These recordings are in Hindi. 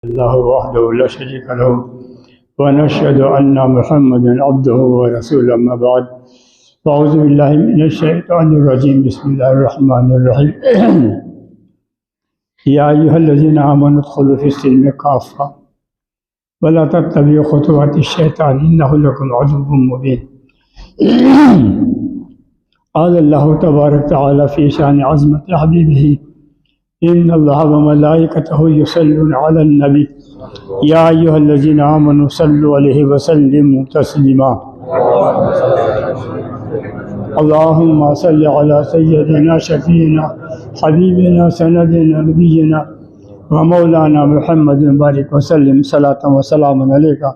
अल्लाह वहदहु ला शरीक लहु व नशहदु अन्ना मुहम्मदन अब्दुहु व रसूलुहु अम्मा बाद अऊज़ु बिल्लाहि मिनश शैतानिर रजीम बिस्मिल्लाहिर रहमानिर रहीम या अय्युहल्लज़ीना आमनु उदखुलू फिस्सिल्मि काफ़्फ़ा व ला तत्तबिउ खुतुवातिश शैतान इन्नहु लकुम अदुव्वुम मुबीन। क़ाल अल्लाहु तबारक व तआला फ़ी शानि अज़मति हबीबिही इन्नल्लाह व मलाइकतहु युसल्लूना अलन नबी या अय्युहल्लज़ीना आमनु सल्लु अलैहि व सल्लिमू तस्लीमा। अल्लाहुम्मा सल्लि अला सय्यदिना शफ़ीना हबीबिना सनदिना नबिय्यिना व मौलाना मुहम्मदिन बारिक व सल्लिम सलातन व सलामन अलैका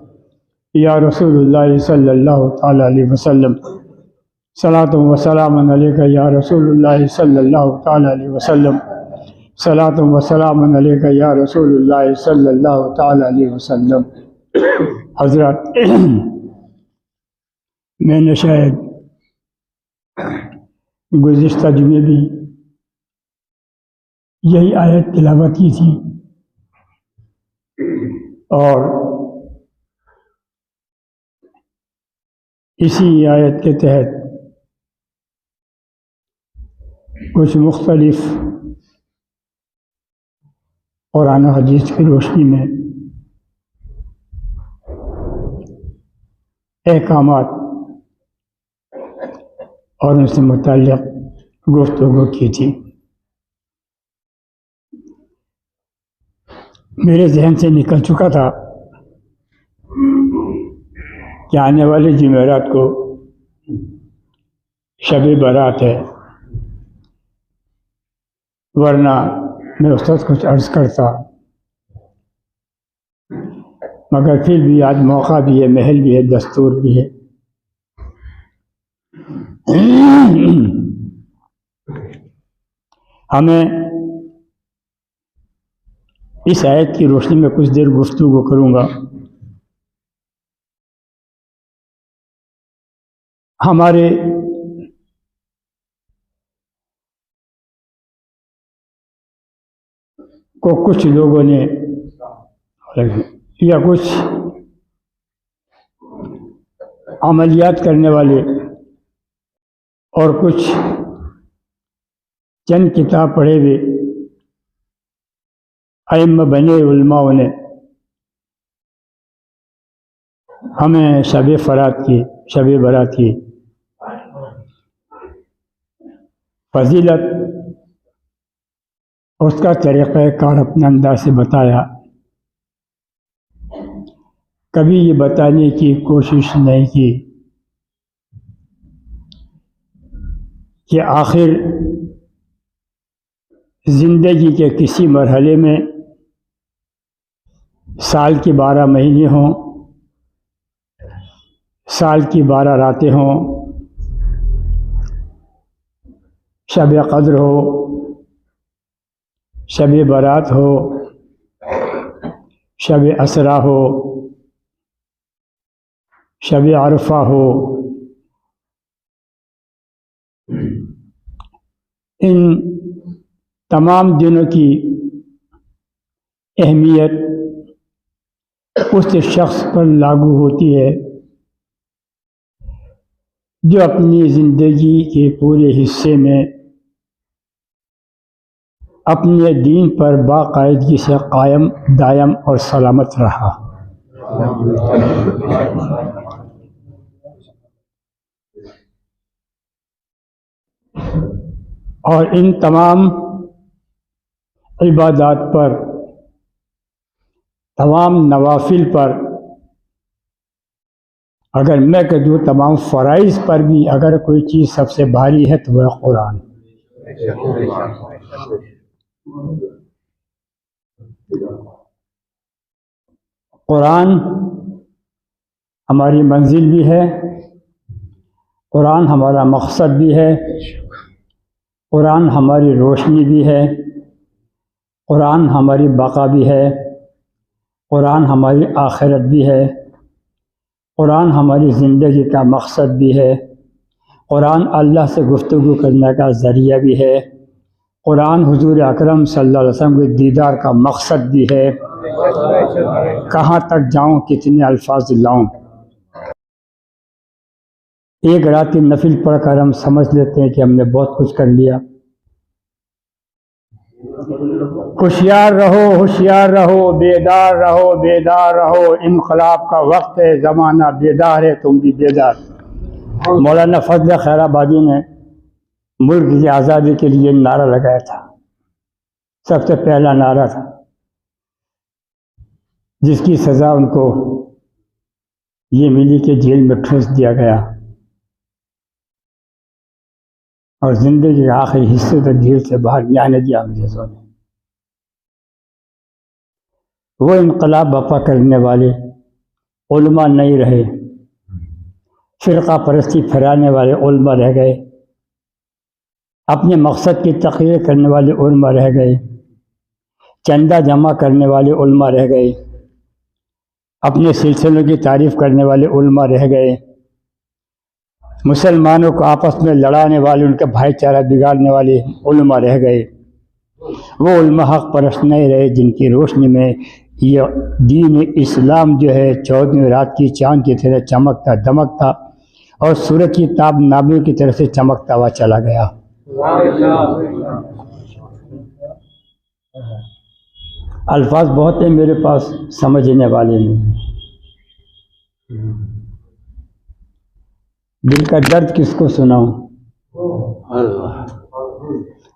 या रसूलुल्लाह सल्लल्लाहु तआला अलैहि वसल्लम। सलातन व सलामन अलैका या रसूलुल्लाह सल्लल्लाहु तआला अलैहि वसल्लम। सलातु व सलामुन अलैका या रसूलुल्लाह सल्लल्लाहु तआला अलैहि वसल्लम। हज़रत, मैंने शायद गुज़िश्ता जुमे भी यही आयत तिलावत की थी और इसी आयत के तहत कुछ मुख्तलिफ कुरान और हदीस की रोशनी में अहकामात और उनसे मुताल्लिक़ गुफ्तगू की थी। मेरे जहन से निकल चुका था कि आने वाले जुमेरात को शब बारात है, वरना मैं उस वक्त कुछ अर्ज़ करता, मगर फिर भी आज मौका भी है, महल भी है, दस्तूर भी है। हमें इस आयत की रोशनी में कुछ देर गुफ्तगू करूँगा। हमारे को कुछ लोगों ने या कुछ अमलियात करने वाले और कुछ चंद किताब पढ़े हुए अइम्मा बने उलमाओं ने हमें शब बारात की फजीलत, उसका तरीक़ाकार अपने अंदाज से बताया। कभी ये बताने की कोशिश नहीं की कि आखिर ज़िंदगी के किसी मरहले में साल की 12 महीने हों, साल की 12 रातें हों, शब क़द्र हो, शब बारात हो, शब असरा हो, शब अरफा हो, इन तमाम दिनों की अहमियत उस शख्स पर लागू होती है जो अपनी ज़िंदगी के पूरे हिस्से में अपने दीन पर बाकायदगी से कायम दायम और सलामत रहा। और इन तमाम इबादात पर, तमाम नवाफिल पर, अगर मैं कह दूँ तमाम फ़राइज़ पर भी अगर कोई चीज़ सबसे भारी है तो वह कुरान। कुरान हमारी मंजिल भी है, कुरान हमारा मकसद भी है, कुरान हमारी रोशनी भी है, कुरान हमारी बका भी है, कुरान हमारी आखिरत भी है, कुरान हमारी ज़िंदगी का मकसद भी है, कुरान अल्लाह से गुफ्तगू करने का ज़रिया भी है, कुरान हुजूर अकरम सल्लल्लाहु अलैहि वसल्लम के दीदार का मकसद भी है, कहाँ तक जाऊं, कितने अल्फाज लाऊं। एक रात की नफिल पढ़कर हम समझ लेते हैं कि हमने बहुत कुछ कर लिया। होशियार रहो, होशियार रहो, बेदार रहो, बेदार रहो, इनकलाब का वक्त है, ज़माना बेदार है, तुम भी बेदार। मौलाना फजल खैराबादी ने मुल्क की आज़ादी के लिए नारा लगाया था, सबसे पहला नारा था, जिसकी सज़ा उनको ये मिली कि जेल में ठूंस दिया गया और ज़िंदगी के आखिरी हिस्से तक जेल से बाहर नहीं आने दिया अंग्रेज़ों ने। वो इनकलाब बपा करने वाले उलमा नहीं रहे, फ़िरका परस्ती फैलाने वाले उलमा रह गए, अपने मकसद की तक़रीर करने वाले उलमा रह गए, चंदा जमा करने वाले उलमा रह गए, अपने सिलसिलों की तारीफ़ करने वाले उलमा रह गए, मुसलमानों को आपस में लड़ाने वाले, उनका भाईचारा बिगाड़ने वाले उलमा रह गए। वो उलमा हक़ परस्त नहीं रहे जिनकी रोशनी में ये दीन इस्लाम जो है 14वीं रात की चाँद की तरह चमकता दमकता और सूरज की ताब नाबियों की तरह से चमकता हुआ चला गया। अल्फाज बहुत हैं मेरे पास, समझने वाले नहीं। दिल का दर्द किसको सुनाऊं?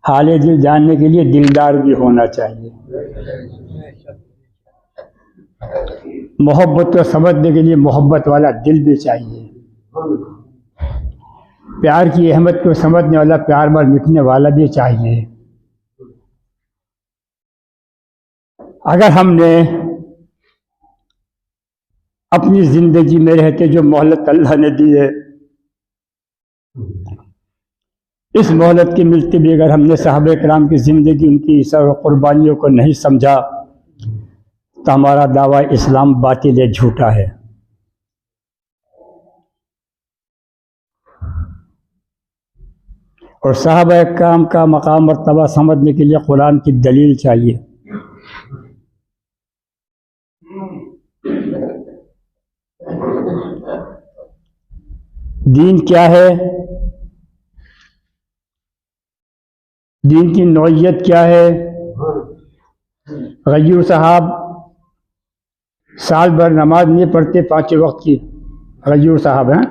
हाले दिल जानने के लिए दिलदार भी होना चाहिए, मोहब्बत को समझने के लिए मोहब्बत वाला दिल भी चाहिए, प्यार की अहमियत को समझने वाला प्यार में मिटने वाला भी चाहिए। अगर हमने अपनी ज़िंदगी में रहते जो मोहलत अल्लाह ने दी है, इस मोहलत के मिलते भी अगर हमने साहबे कराम की ज़िंदगी, उनकी सब कुर्बानियों को नहीं समझा तो हमारा दावा इस्लाम बातिल है, झूठा है। और साहबा कराम का मकाम मर्तबा समझने के लिए कुरान की दलील चाहिए। दीन क्या है, दीन की नौइयत क्या है। गयूर साहब साल भर नमाज नहीं पढ़ते 5 वक्त की, गयूर साहब हैं,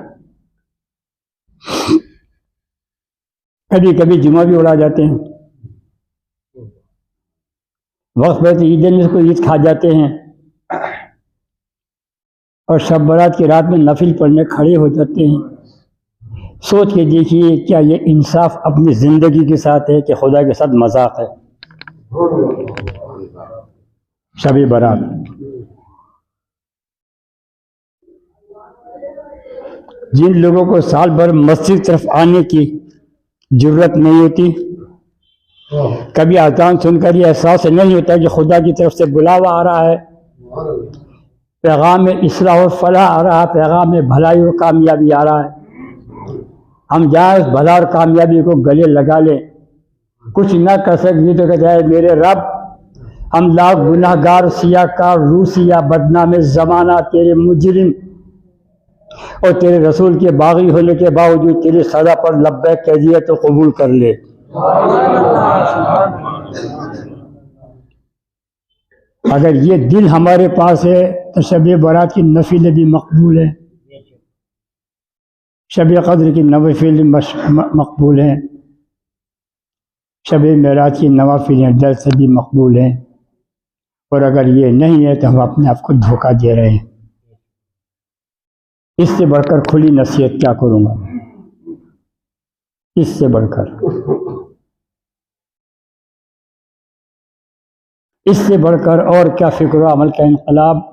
कभी कभी जुमा भी उड़ा जाते हैं, वक्त पर तो ईद में कोई ईद खा जाते हैं और शब बारात की रात में नफिल पढ़ने खड़े हो जाते हैं। सोच के देखिए, क्या ये इंसाफ अपनी ज़िंदगी के साथ है कि खुदा के साथ मजाक है। शब बारात जिन लोगों को साल भर मस्जिद तरफ आने की जरूरत नहीं होती, कभी अज़ान सुनकर ये एहसास नहीं होता कि खुदा की तरफ से बुलावा आ रहा है, पैगाम इस्लाह और फलाह आ रहा है, पैगाम भलाई और कामयाबी आ रहा है। हम जाए उस भला और कामयाबी को गले लगा लें, कुछ ना कर सकें तो कहते हैं मेरे रब, हम लाख गुनाहगार, सियाकार, रूसिया, बदनाम ज़माना, तेरे मुजरिम और तेरे रसूल के बागी होने के बावजूद तेरी सज़ा पर लब्बैक कह दिया तो कबूल कर ले। अगर ये दिल हमारे पास है तो शब बारात की नफिल भी मकबूल है, शब क़द्र की नवाफिल मकबूल हैं, शब मेराज की नवाफिलें दर से भी मकबूल हैं। और अगर ये नहीं है तो हम अपने आप को धोखा दे रहे हैं। इससे बढ़कर खुली नसीहत क्या करूँगा, इससे बढ़कर, इससे बढ़कर और क्या फ़िक्र व अमल का इनकलाब।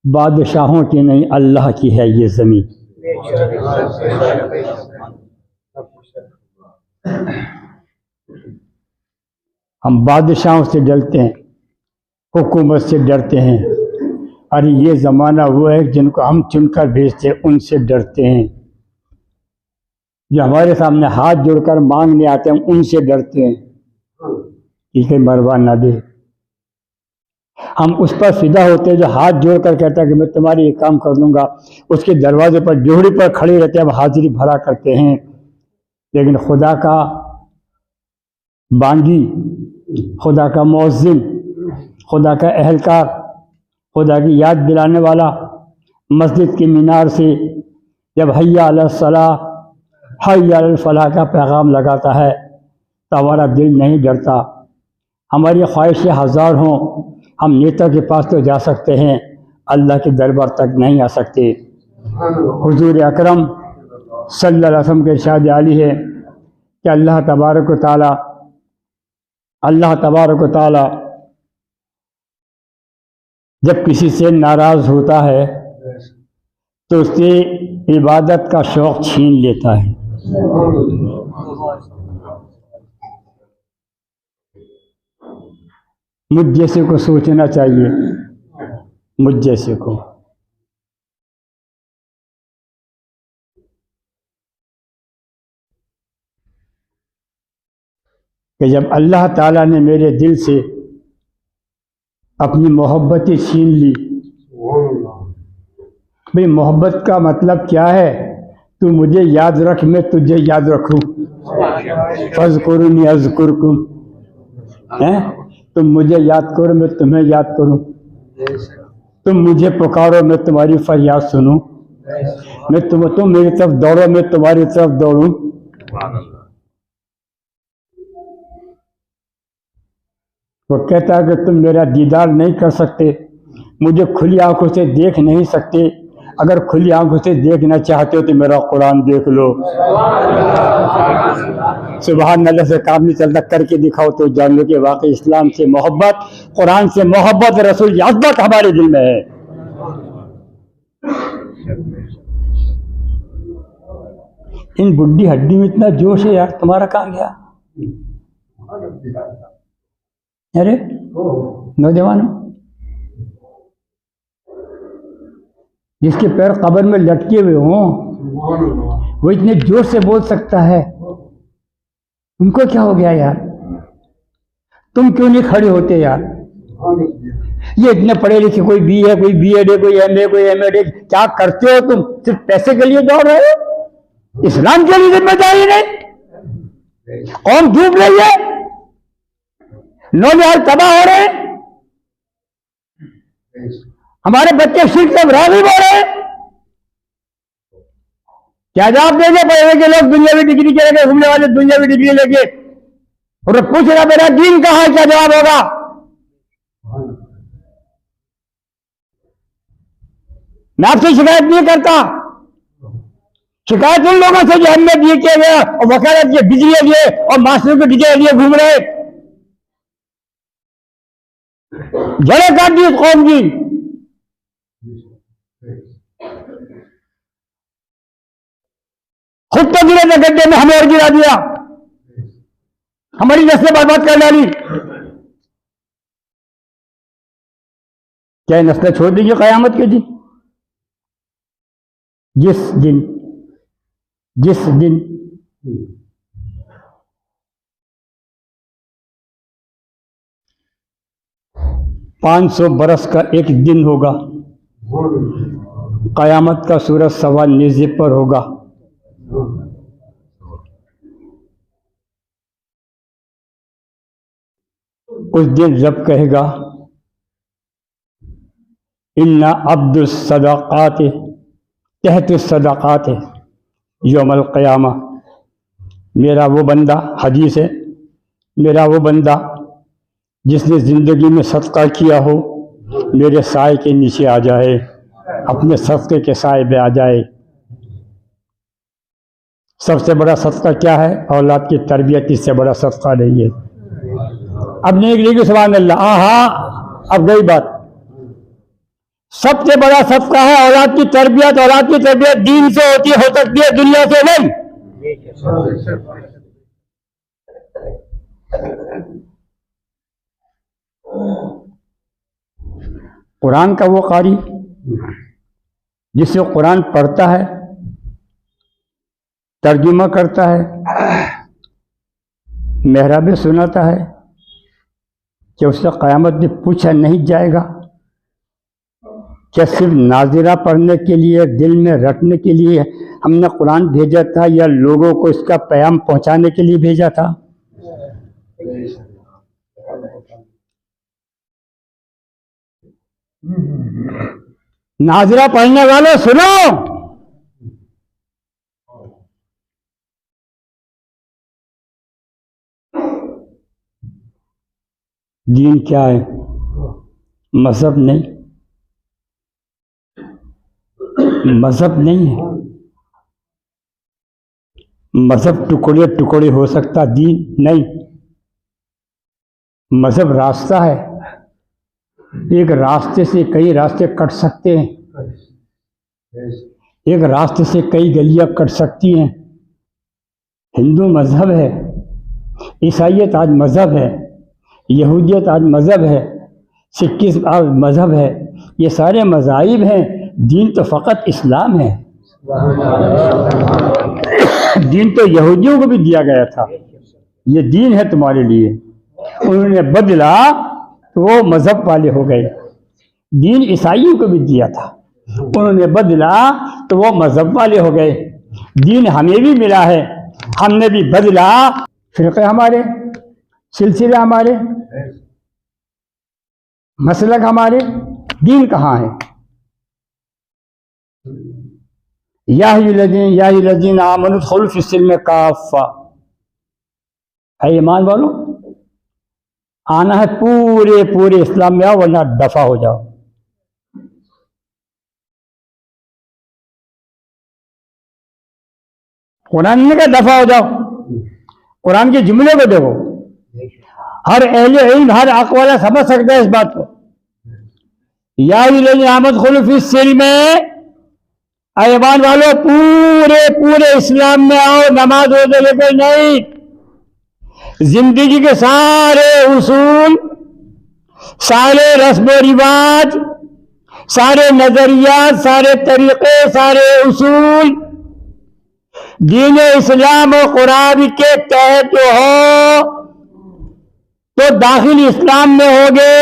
बादशाहों की नहीं, अल्लाह की है ये ज़मीन। हम बादशाहों से डरते हैं, हुकूमत से डरते हैं। अरे ये ज़माना वो है जिनको हम चुनकर भेजते हैं, उनसे डरते हैं। जो हमारे सामने हाथ जोड़कर मांगने आते हैं, उनसे डरते हैं कि कहीं मरवा ना दे। हम उस पर फिदा होते हैं जो हाथ जोड़ कर कहता है कि मैं तुम्हारी ये काम कर दूंगा। उसके दरवाजे पर ड्योढ़ी पर खड़े रहते हैं, हम हाजिरी भरा करते हैं। लेकिन खुदा का बांगी, खुदा का मुअज्जिन, खुदा का अहलकार, खुदा की याद दिलाने वाला मस्जिद की मीनार से जब हैया अला सलाह हैया अल फलाह का पैगाम लगाता है तो हमारा दिल नहीं डरता। हमारी ख्वाहिशें हज़ार हों, हम नेता के पास तो जा सकते हैं, अल्लाह के दरबार तक नहीं आ सकते। हुजूर अकरम सल्लल्लाहु अलैहि वसल्लम के इरशाद आली है कि अल्लाह तबारक व तआला जब किसी से नाराज़ होता है तो उससे इबादत का शौक़ छीन लेता है। मुझ जैसे को सोचना चाहिए, मुझ जैसे को। कि जब अल्लाह ताला ने मेरे दिल से अपनी मोहब्बतें छीन ली। भाई मोहब्बत का मतलब क्या है? तू मुझे याद रख, मैं तुझे याद रखूं। फज़कुरुनी अज़कुरकुम, हैं? तुम मुझे याद करो, मैं तुम्हें याद करूं। तुम मुझे पुकारो, मैं तुम्हारी फरियाद सुनूं। तुम मेरी तरफ दौड़ो, मैं तुम्हारी तरफ दौड़ूं। वो कहता है कि तुम मेरा दीदार नहीं कर सकते, मुझे खुली आंखों से देख नहीं सकते। अगर खुली आंखों से देखना चाहते हो तो मेरा कुरान देख लो। सुभान अल्लाह से काम नहीं चलता, करके दिखाओ तो जान लो कि वाकई इस्लाम से मोहब्बत, कुरान से मोहब्बत, रसूल की अज़मत हमारे दिल में है। इन बुढ़ी हड्डी में इतना जोश है यार, तुम्हारा कहाँ गया? अरे नौजवानों, जिसके पैर कब्र में लटके हुए हों वो इतने जोर से बोल सकता है, उनको क्या हो गया यार? तुम क्यों नहीं खड़े होते यार? ये इतने पढ़े लिखे, कोई बी है, कोई बीएड है, कोई एमए, कोई एमएड है, क्या करते हो तुम? सिर्फ पैसे के लिए दौड़ रहे हो? इस्लाम के लिए जिम्मेदारी नहीं? कौन डूब रही है, नौजवान तबाह हो रहे हैं, हमारे बच्चे शिर्क से राग़िब हो रहे हैं। क्या जवाब देंगे पढ़े के लोग? दुनियावी डिग्री के लेके घूमने वाले, दुनियावी डिग्री लेके, और पूछेगा मेरा दीन कहाँ है, क्या जवाब होगा? मैं आपसे शिकायत नहीं करता, शिकायत उन लोगों से जो हमने दिए किया गया और वकालत के डिग्री लिए और मास्टर की डिग्री लिए घूम रहे, जड़े काट दी उस कौम की। खुद तो गिरे थे गड्ढे में, हमें और गिरा दिया, हमारी नस्लें बर्बाद कर डाली। क्या नस्लें छोड़ देंगे कयामत के दिन? जिस दिन 500 बरस का एक दिन होगा, कयामत का सूरज सवा नेज़े पर होगा। उस दिन रब कहेगा इन्ना अब्दुस सदाक़ात तहत सदाक़ात यौमल क़यामा। मेरा वो बंदा, हदीस है, मेरा वो बंदा जिसने ज़िंदगी में सदका किया हो मेरे साए के नीचे आ जाए, अपने सदक़े के साए में आ जाए। सबसे बड़ा सदका क्या है? औलाद की तरबियत, इससे बड़ा सदका नहीं है। अब नहीं लिखी सुभान अल्लाह, हाँ अब गई बात। सबसे बड़ा सदका है औलाद की तरबियत। औलाद की तरबियत दीन से होती हो सकती है, दुनिया से नहीं। कुरान का वो कारी जिससे कुरान पढ़ता है, तर्जुमा करता है, मेहराबे सुनाता है, कि उससे क़यामत में पूछा नहीं जाएगा? क्या सिर्फ नाज़िरा पढ़ने के लिए, दिल में रटने के लिए हमने कुरान भेजा था, या लोगों को इसका पैगाम पहुंचाने के लिए भेजा था? नाज़िरा पढ़ने वालों सुनो, दीन क्या है? मजहब नहीं, मजहब नहीं है। मजहब टुकड़े टुकड़े हो सकता, दीन नहीं। मजहब रास्ता है, एक रास्ते से कई रास्ते कट सकते हैं, एक रास्ते से कई गलियां कट सकती हैं। हिंदू मजहब है, ईसाइयत आज मजहब है, यहूदियत आज मजहब है, सिखिज़्म आज मजहब है। ये सारे मज़ाहिब हैं, दीन तो फ़कत इस्लाम है। दीन तो यहूदियों को भी दिया गया था, ये दीन है तुम्हारे लिए। उन्होंने बदला तो वो मजहब वाले हो गए। दीन ईसाइयों को भी दिया था, उन्होंने बदला तो वो मजहब वाले हो गए। दीन हमें भी मिला है, हमने भी बदला। फ़िरक़े हमारे, सिलसिले हमारे, मसलक हमारे, दीन कहाँ है? या अय्युहल्लज़ीन आमनू उदखुलू फ़िस्सिल्म काफ़ा, है ईमान वालो, आना है पूरे पूरे इस्लाम में आओ, वरना दफा हो जाओ। कुरान ने कहा दफा हो जाओ। कुरान के जुमले को देखो, हर अहले इल्म, हर अक़ल वाला समझ सकता है इस बात को। या अय्युहल्लज़ीन आमनू उदखुलू फ़िस्सिल्म, ईमान वालों पूरे पूरे इस्लाम में आओ, नमाज रोजे लेकर नहीं, जिंदगी के सारे उसूल, सारे रस्म रिवाज, सारे नजरियात, सारे तरीके, सारे उसूल दीन इस्लाम और कुरान के तहत हो तो दाखिल इस्लाम में होगे।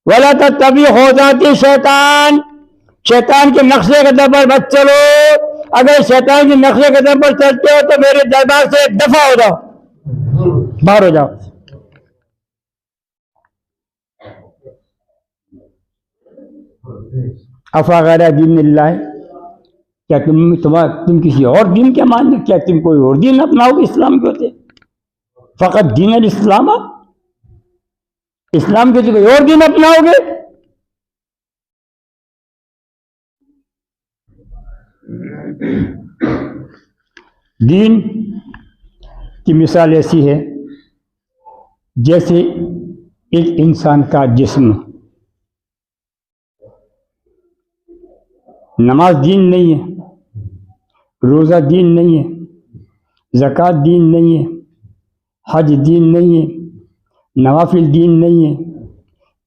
वला तत्तबी खुज़ाती शैतान, शैतान के नक्शे कदम पर मत चलो। अगर शैतान के नक्शे कदम पर चलते हो तो मेरे दरबार से दफा हो जाओ, बाहर हो जाओ। अफा गैर दीनिल्लाह, क्या तुम किसी और दीन के मानते? क्या तुम कोई और दीन अपनाओगे इस्लाम के होते? फ़कत दीन इस्लाम, इस्लाम के कोई और दीन अपनाओगे? दीन की मिसाल ऐसी है जैसे एक इंसान का जिस्म। नमाज दीन नहीं है, रोज़ा दीन नहीं है, ज़कात दीन नहीं है, हज दीन नहीं है, नवाफिल दीन नहीं है,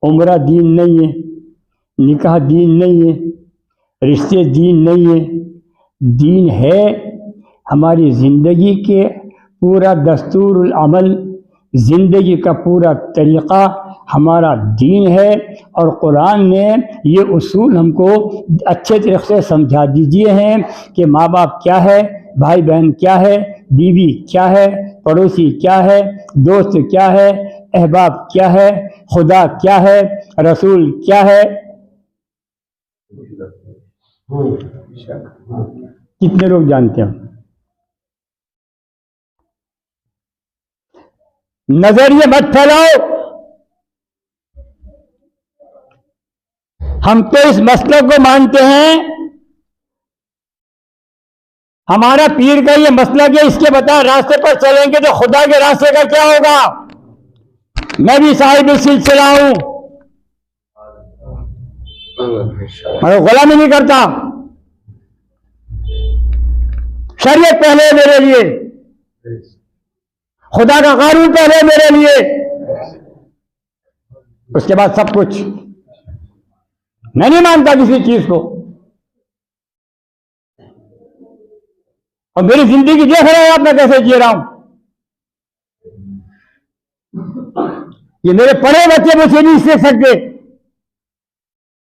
उम्रा दीन नहीं है, निकाह दीन नहीं है, रिश्ते दीन नहीं है। दीन है हमारी ज़िंदगी के पूरा दस्तूरुल अमल, ज़िंदगी का पूरा तरीक़ा हमारा दीन है। और कुरान ने ये उसूल हमको अच्छे तरीक़े से समझा दीजिए हैं कि माँ बाप क्या है, भाई बहन क्या है, बीवी क्या है, पड़ोसी क्या है, दोस्त क्या है, अहबाब क्या है, खुदा क्या है, रसूल क्या है। कितने लोग जानते हैं? नजरिए मत फैलाओ। हम तो इस मसलक को मानते हैं, हमारा पीर का ये मसलक है, इसके बता रास्ते पर चलेंगे तो खुदा के रास्ते का क्या होगा? मैं भी साहिब सिलसिला हूं, मैं गुलामी नहीं करता। शरीयत पहले मेरे लिए, खुदा का कानून पहले मेरे लिए, उसके बाद सब कुछ। मैं नहीं मानता किसी चीज को। और मेरी जिंदगी देख रहे हैं आप, मैं कैसे जी रहा हूं। ये मेरे पढ़े बच्चे मुझसे नहीं सीख सकते,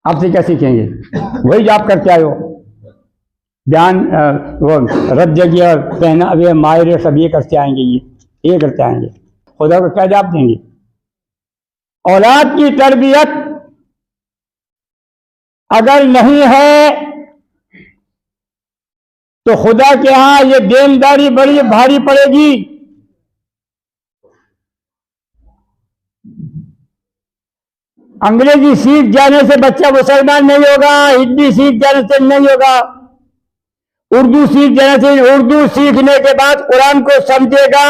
आपसे क्या सीखेंगे? वही जो आप करते आए हो, बयान वो रद्दगी और पहनावे मायरे सब ये करते आएंगे, ये करते आएंगे। खुदा को क्या जवाब देंगे? औलाद की तरबियत अगर नहीं है तो खुदा के यहां ये देनदारी बड़ी भारी पड़ेगी। अंग्रेजी सीख जाने से बच्चा मुसलमान नहीं होगा, हिंदी सीख जाने से नहीं होगा, उर्दू सीख जाने से, उर्दू सीखने के बाद कुरान को समझेगा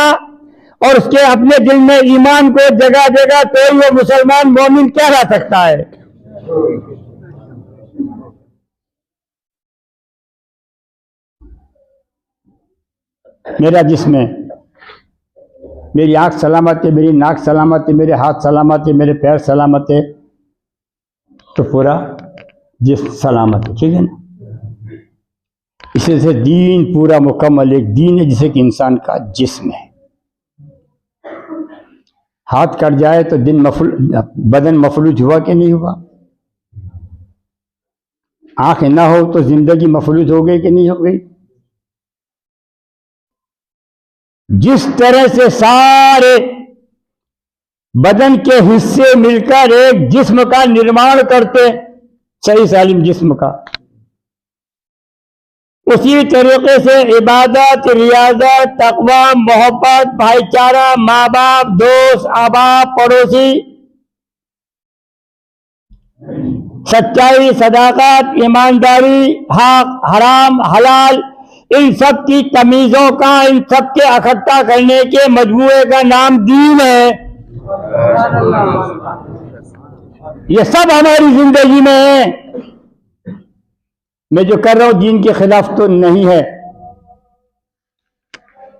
और उसके अपने दिल में ईमान को जगा देगा तो ही वो मुसलमान मोमिन कहला सकता है। मेरा जिस्म है, मेरी आंख सलामत है, मेरी नाक सलामत है, मेरे हाथ सलामत है, मेरे पैर सलामत है, तो पूरा जिस्म सलामत है, ठीक है ना? इसी से दीन पूरा मुकम्मल एक दीन है जिसे कि इंसान का जिस्म है। हाथ कट जाए तो बदन मफलूज हुआ कि नहीं हुआ? आंख ना हो तो जिंदगी मफलूज हो गई कि नहीं हो गई? जिस तरह से सारे बदन के हिस्से मिलकर एक जिस्म का निर्माण करते, सही सालिम जिस्म का, उसी तरीके से इबादत, रियाजत, तकवा, मोहब्बत, भाईचारा, माँ बाप, दोस्त, अहबाब, पड़ोसी, सच्चाई, सदाकत, ईमानदारी, हक, हराम, हलाल, इन सब की तमीजों का, इन सब के इकट्ठा करने के मजमूए का नाम दीन है। ये सब हमारी जिंदगी में है। मैं जो कर रहा हूं दीन के खिलाफ तो नहीं है,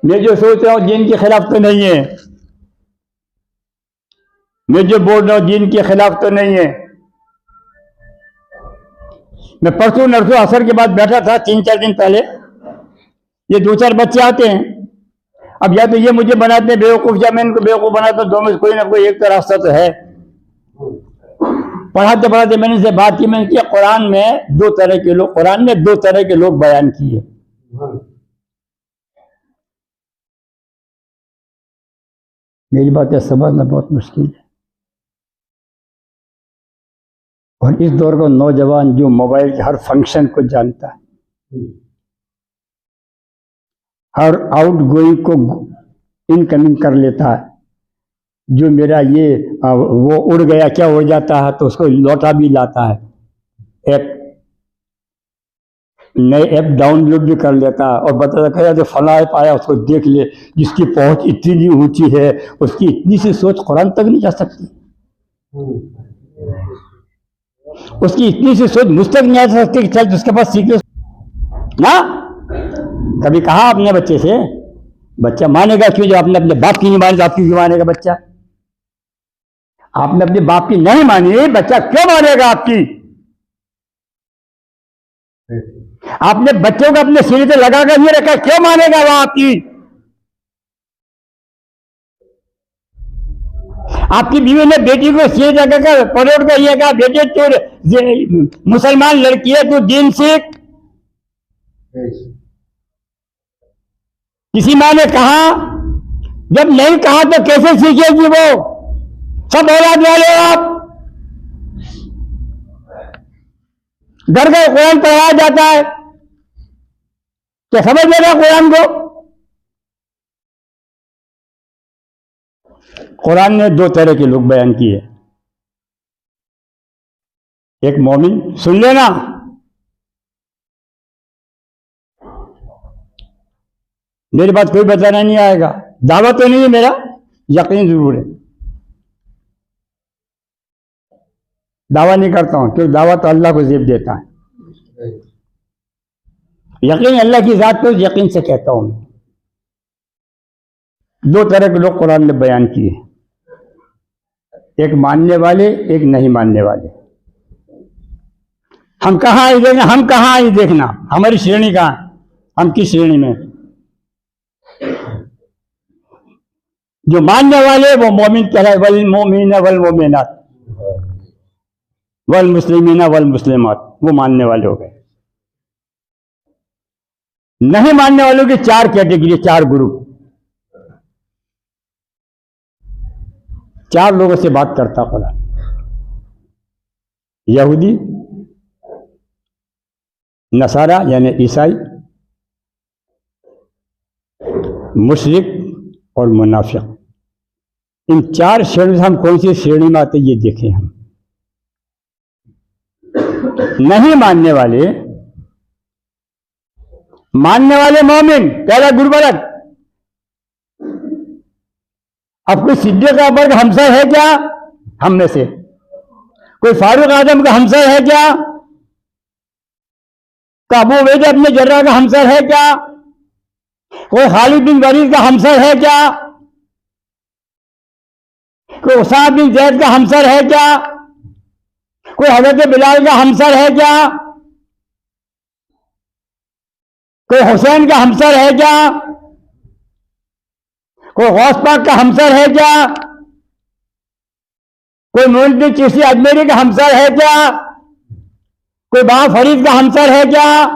मैं जो सोच रहा हूं दीन के खिलाफ तो नहीं है, मैं जो बोल रहा हूं दीन के खिलाफ तो नहीं है। मैं परसों नरसों असर के बाद बैठा था 3-4 दिन पहले, ये 2-4 बच्चे आते हैं, अब या तो ये मुझे बनाते हैं बेवकूफ या मैं इनको बेवकूफ बनाता हूं, दो में कोई ना कोई एक तो रास्ता तो है। पढ़ाते पढ़ाते मैंने से बात की, मैंने किया कुरान में दो तरह के लोग बयान किए। मेरी बात है समझना बहुत मुश्किल है। और इस दौर का नौजवान जो मोबाइल के हर फंक्शन को जानता है, हर आउट गोइंग को इनकमिंग कर लेता है, जो मेरा ये वो उड़ गया क्या हो जाता है तो उसको लौटा भी लाता है, ऐप नए ऐप डाउनलोड भी कर लेता है और बताता है जो फला ऐप आया उसको देख ले, जिसकी पहुंच इतनी ऊंची है, उसकी इतनी सी सोच कुरान तक नहीं जा सकती, उसकी इतनी सी सोच मुझ तक नहीं आ सकती कि चल उसके पास सीख ना। कभी कहा अपने बच्चे से, बच्चा मानेगा क्यों? जो आपने अपने बाप की नहीं मानी तो आपकी क्यों मानेगा बच्चा? आपने अपने बाप की नहीं मानी, बच्चा क्यों मानेगा आपकी? आपने बच्चों को अपने सिरे से लगा कर नहीं रखा, क्यों मानेगा वो आपकी? आपकी बीवी ने बेटी को सिरे लगाकर परोड़ कर ये कहा, बेटे तू मुसलमान लड़की है, तू दीन सीख। किसी माँ ने कहा, जब नहीं कहा तो कैसे सीखेगी वो? सब औलाद वाले आप, घर का कुरान पढ़ाया जाता है, क्या समझ लेगा कुरान को? कुरान ने दो तरह के लोग बयान किए, एक मोमिन, सुन लेना, मेरी बात कोई बताना नहीं आएगा, दावा तो नहीं है मेरा, यकीन जरूर है, दावा नहीं करता हूं क्योंकि दावा तो अल्लाह को ज़ेब देता है। यकीन अल्लाह की जात पे यकीन से कहता हूं मैं। दो तरह के लोग कुरान ने बयान किए, एक मानने वाले, एक नहीं मानने वाले। हम कहाँ आई देखना, हम कहाँ आई देखना, हमारी श्रेणी कहाँ, हम किस श्रेणी में? जो मानने वाले वो मोमिन कहलाए, वल मोमिन वल मोमिनात वल मुस्लिमीन वल मुस्लिमात, वो मानने वाले हो गए। नहीं मानने वालों की 4 कैटेगरी, 4 ग्रुप। 4 लोगों से बात करता खुदा, यहूदी, नसारा यानी ईसाई, मुशरिक और मुनाफिक। इन 4 श्रेणी से हम कौन सी श्रेणी में आते ये देखें हम। नहीं मानने वाले मोमिन, पहला गुरबरत। अब कोई सिद्दीक़ अकबर का हमसर है क्या हम में से? कोई फारूक आजम का हमसर है क्या? अबू उबैदा इब्न जर्राह का हमसर है क्या? कोई खालिद बिन वलीद का हमसर है क्या? कोई उसामा बिन ज़ैद का हमसर है क्या? कोई हज़रत बिलाल का हमसर है क्या? कोई हुसैन का हमसर है क्या? कोई गौस पाक का हमसर है क्या? कोई मोइनुद्दीन चिश्ती अजमेरी का हमसर है क्या? कोई बाबा फरीद का हमसर है क्या?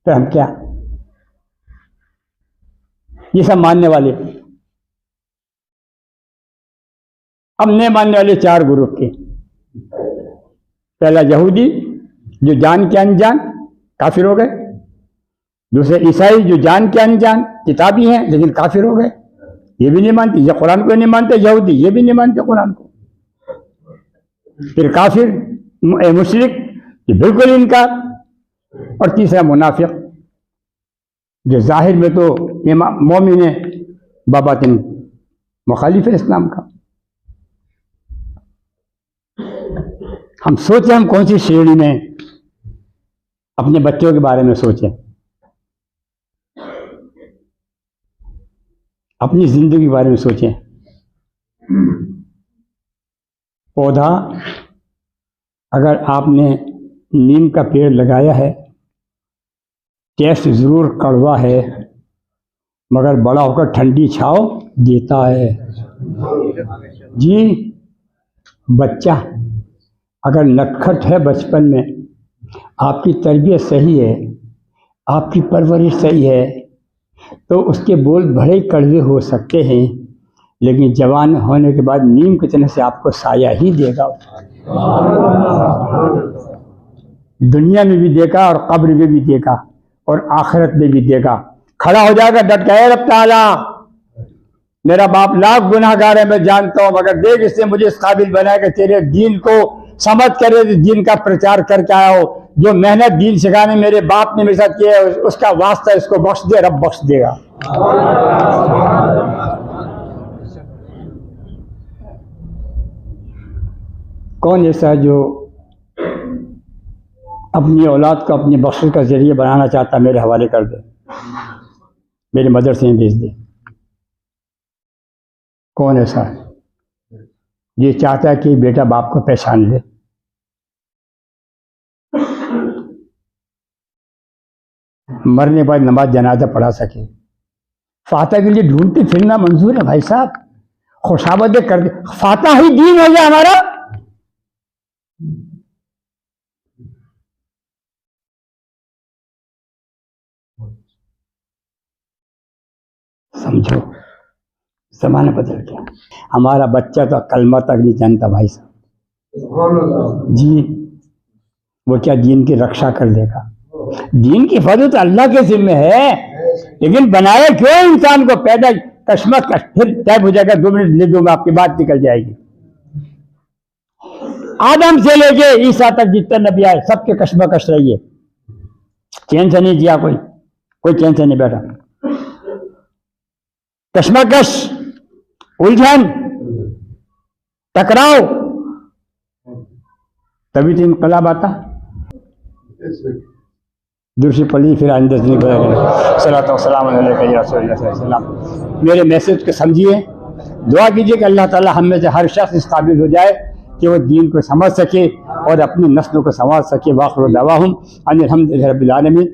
तो हम क्या, ये सब मानने वाले। अब नहीं मानने वाले 4 ग्रुप के। पहला यहूदी, जो जान के अनजान काफिर हो गए। दूसरे ईसाई, जो जान के अनजान किताबी हैं लेकिन काफिर हो गए, ये भी नहीं मानते, ये कुरान को नहीं मानते। यहूदी ये भी नहीं मानते कुरान को। फिर काफिर, मुशरिक, ये बिल्कुल इनकार। और तीसरा मुनाफिक, जो जाहिर में तो मोमिन है, बाबातिन मुखालिफ है इस्लाम का। हम सोचें हम कौन सी श्रेणी में अपने बच्चों के बारे में सोचें, अपनी जिंदगी के बारे में सोचें। पौधा, अगर आपने नीम का पेड़ लगाया है, टेस्ट जरूर कड़वा है मगर बड़ा होकर ठंडी छांव देता है। जी, बच्चा अगर नटखट है बचपन में, आपकी तरबियत सही है, आपकी परवरिश सही है, तो उसके बोल बड़े कड़वे हो सकते हैं, लेकिन जवान होने के बाद नीम की तरह से आपको साया ही देगा। दुनिया में भी देगा और कब्र में भी देगा और आखिरत में भी देगा। खड़ा हो जाएगा डट के, रब ताला मेरा बाप लाख गुनाहगार है, मैं जानता हूँ, मगर देख इसने मुझे इस काबिल बनाया कि तेरे दीन को समझ कर दीन का प्रचार करके आया हो। जो मेहनत दीन सिखाने मेरे बाप ने मेरे साथ किया है, उसका वास्ता इसको बख्श दे, रब बख्श देगा। कौन ऐसा है जो अपनी औलाद को अपनी बख्शिश का जरिए बनाना चाहता, मेरे हवाले कर दे, मेरे मदरसे में भेज दे। कौन ऐसा है ये चाहता है कि बेटा बाप को पहचान ले? मरने बाद नमाज जनाजा पढ़ा सके, फाता के लिए ढूंढते फिरना मंजूर है भाई साहब। खुशाबद कर दे, फाता ही दीन हो गया हमारा। समझो, जमाना बदल गया। हमारा बच्चा तो कलमा तक नहीं जानता भाई साहब जी। वो क्या दीन की रक्षा कर लेगा? दीन की हिफाजत तो अल्लाह के जिम्मे है, लेकिन बनाया क्यों इंसान को? पैदा कश्मकश, फिर तय हो जाएगा। 2 मिनट ले दो, मैं आपकी बात निकल जाएगी। आदम से लेके ईसा तक जितने नबी आए, सबके कश्मकश रहिए, चैन से नहीं जिया कोई चैन से नहीं बैठा। कश्मकश, उलझन, टकराव, तभी तो इनकलाब आता। दूसरी पढ़ी फिर आइंदा सलाम अलैका। मेरे मैसेज को समझिए, दुआ कीजिए कि अल्लाह ताला हम में से हर शख्स इस काबिल हो जाए कि वो दीन को समझ सके और अपनी नस्लों को संवार सके। वाखिर दावाहुम अनिल हम्दुलिल्लाहि रब्बिल आलमीन।